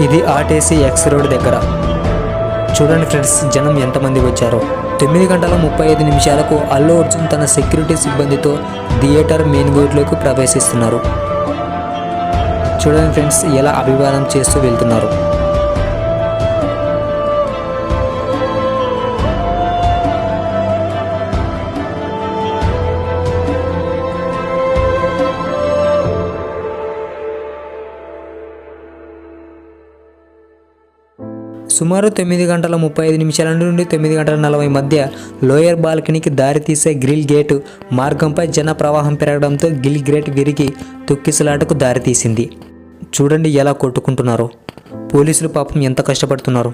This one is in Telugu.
ఇది ఆర్టీసీ ఎక్స్ రోడ్ దగ్గర. చూడండి ఫ్రెండ్స్, జనం ఎంతమంది వచ్చారో. 9:35 అల్లు అర్జున్ తన సెక్యూరిటీ సిబ్బందితో థియేటర్ మెయిన్ గేట్లోకి ప్రవేశిస్తున్నారు. చూడండి ఫ్రెండ్స్, ఎలా అభివాదం చేస్తూ వెళ్తున్నారు. సుమారు 9:35 నుండి 9:40 మధ్య లోయర్ బాల్కనీకి దారితీసే గ్రిల్ గేటు మార్గంపై జన ప్రవాహం పెరగడంతో గ్రిల్ గేట్ విరిగి తొక్కిసలాటకు దారితీసింది. చూడండి ఎలా కొట్టుకుంటున్నారో. పోలీసులు పాపం ఎంత కష్టపడుతున్నారు.